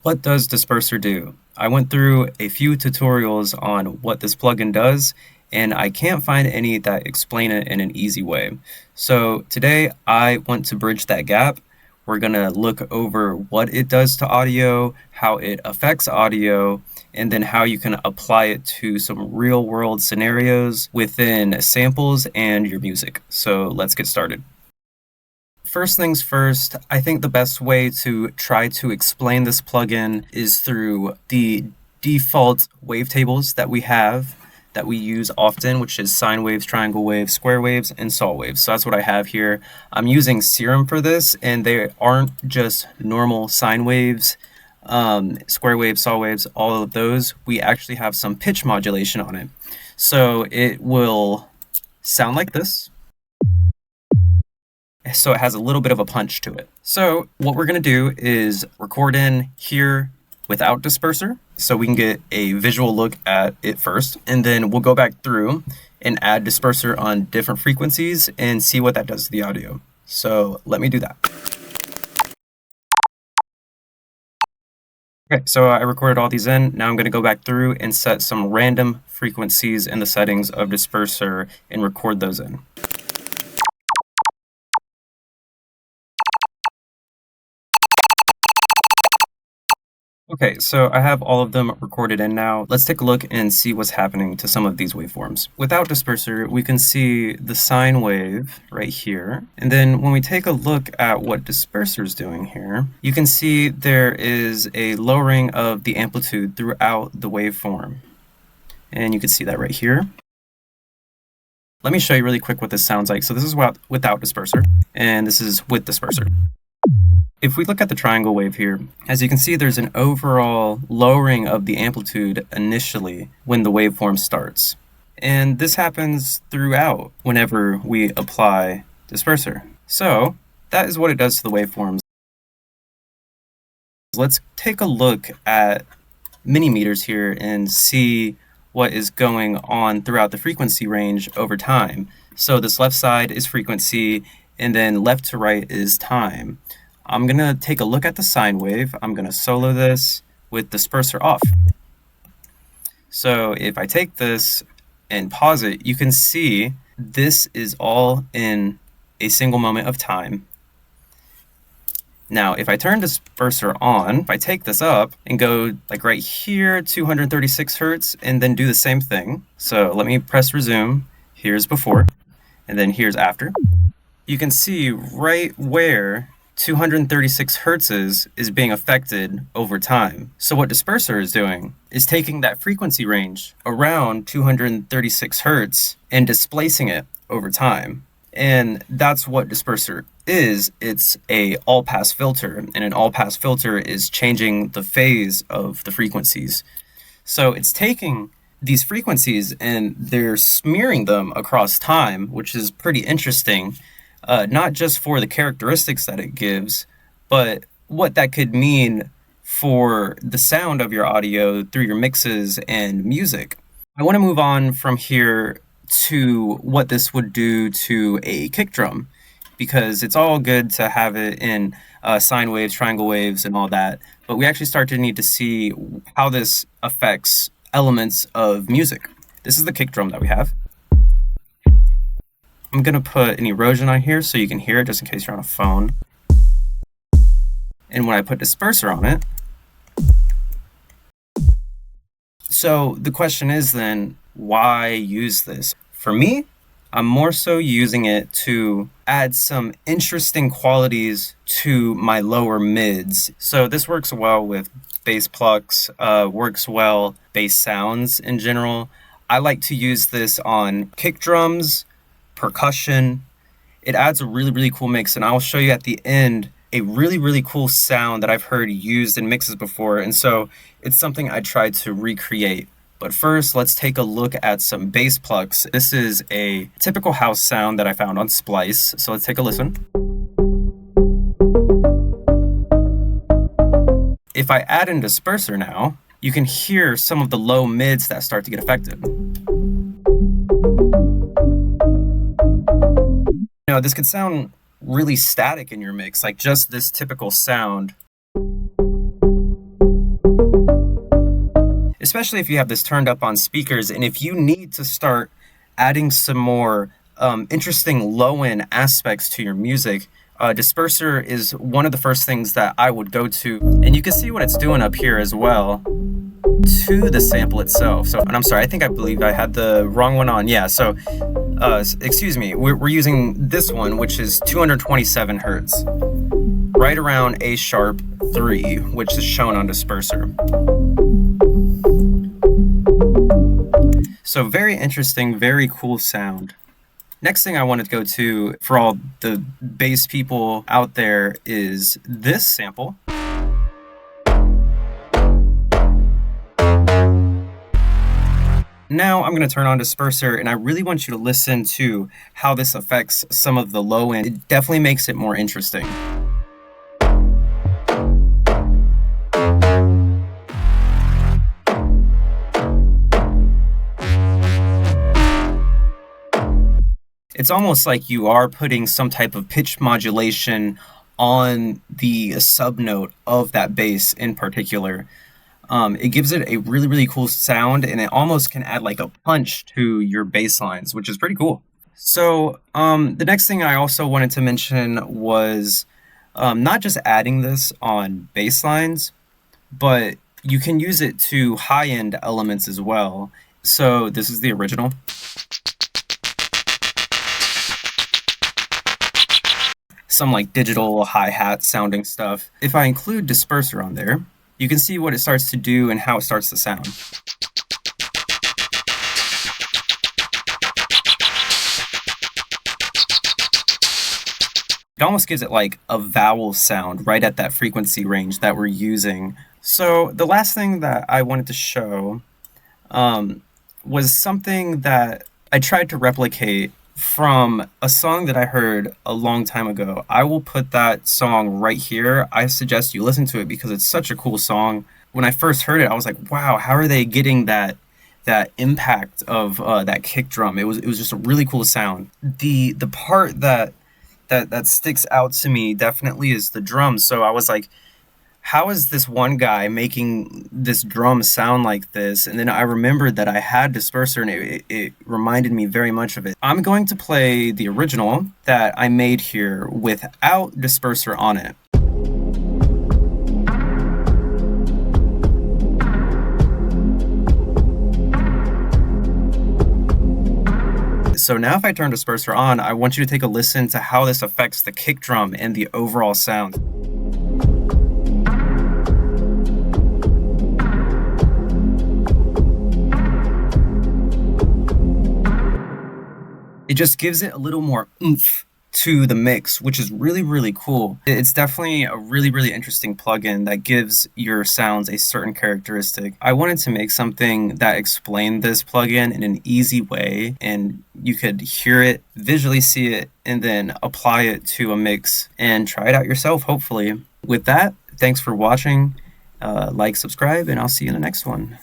What does Disperser do? I went through a few tutorials on what this plugin does, and I can't find any that explain it in an easy way. So today I want to bridge that gap. We're going to look over what it does to audio, how it affects audio, and then how you can apply it to some real world scenarios within samples and your music. So let's get started. First things first, I think the best way to try to explain this plugin is through the default wavetables that we have that we use often, which is sine waves, triangle waves, square waves, and saw waves. So that's what I have here. I'm using Serum for this, and they aren't just normal sine waves, square waves, saw waves, all of those. We actually have some pitch modulation on it. So it will sound like this. So it has a little bit of a punch to it. So what we're going to do is record in here without Disperser so we can get a visual look at it first, and then we'll go back through and add Disperser on different frequencies and see what that does to the audio. So let me do that. Okay, so I recorded all these in. Now I'm going to go back through and set some random frequencies in the settings of Disperser and record those in. Okay, so I have all of them recorded in now. Let's take a look and see what's happening to some of these waveforms. Without Disperser, we can see the sine wave right here. And then when we take a look at what Disperser is doing here, you can see there is a lowering of the amplitude throughout the waveform. And you can see that right here. Let me show you really quick what this sounds like. So this is without Disperser, and this is with Disperser. If we look at the triangle wave here, as you can see, there's an overall lowering of the amplitude initially when the waveform starts. And this happens throughout whenever we apply Disperser. So that is what it does to the waveforms. Let's take a look at mini-meters here and see what is going on throughout the frequency range over time. So this left side is frequency, and then left to right is time. I'm going to take a look at the sine wave. I'm going to solo this with Disperser off. So if I take this and pause it, you can see this is all in a single moment of time. Now, if I turn Disperser on, if I take this up and go like right here, 236 Hertz, and then do the same thing. So let me press resume. Here's before, and then here's after. You can see right where 236 Hertz is being affected over time. So what Disperser is doing is taking that frequency range around 236 Hertz and displacing it over time. And that's what Disperser is. It's a all-pass filter, and an all-pass filter is changing the phase of the frequencies. So it's taking these frequencies and they're smearing them across time, which is pretty interesting. Not just for the characteristics that it gives, but what that could mean for the sound of your audio through your mixes and music. I want to move on from here to what this would do to a kick drum, because it's all good to have it in sine waves, triangle waves, and all that, but we actually start to need to see how this affects elements of music. This is the kick drum that we have. I'm going to put an erosion on here so you can hear it, just in case you're on a phone. And when I put Disperser on it, so the question is then, why use this? For me, I'm more so using it to add some interesting qualities to my lower mids. So this works well with bass plucks, works well bass sounds in general. I like to use this on kick drums, percussion. It adds a really, really cool mix, and I'll show you at the end a really, really cool sound that I've heard used in mixes before, and so it's something I tried to recreate. But first, let's take a look at some bass plucks. This is a typical house sound that I found on Splice, so let's take a listen. If I add in Disperser now, you can hear some of the low mids that start to get affected. Now, this could sound really static in your mix, like just this typical sound. especially if you have this turned up on speakers, and if you need to start adding some more interesting low-end aspects to your music, Disperser is one of the first things that I would go to. And you can see what it's doing up here as well to the sample itself. So, and I'm sorry, I believe I had the wrong one on. Yeah, so excuse me, we're using this one, which is 227 hertz, right around A sharp 3, which is shown on Disperser. So very interesting, very cool sound. Next thing I wanted to go to for all the bass people out there is this sample. Now I'm going to turn on Disperser, and I really want you to listen to how this affects some of the low end. It definitely makes it more interesting. It's almost like you are putting some type of pitch modulation on the subnote of that bass in particular. It gives it a really, really cool sound, and it almost can add like a punch to your bass lines, which is pretty cool. So the next thing I also wanted to mention was not just adding this on bass lines, but you can use it to high-end elements as well. So this is the original. Some like digital hi-hat sounding stuff. If I include Disperser on there, you can see what it starts to do and how it starts to sound. It almost gives it like a vowel sound right at that frequency range that we're using. So the last thing that I wanted to show was something that I tried to replicate from a song that I heard a long time ago. I will put that song right here. I suggest you listen to it because it's such a cool song. When I first heard it, I was like, wow, how are they getting that impact of that kick drum? It was just a really cool sound. The part that sticks out to me definitely is the drums. So I was like, how is this one guy making this drum sound like this? And then I remembered that I had Disperser, and it reminded me very much of it. I'm going to play the original that I made here without Disperser on it. So now if I turn Disperser on, I want you to take a listen to how this affects the kick drum and the overall sound. It just gives it a little more oomph to the mix, which is really, really cool. It's definitely a really, really interesting plugin that gives your sounds a certain characteristic. I wanted to make something that explained this plugin in an easy way, and you could hear it, visually see it, and then apply it to a mix and try it out yourself, hopefully. With that, thanks for watching. Like, subscribe, and I'll see you in the next one.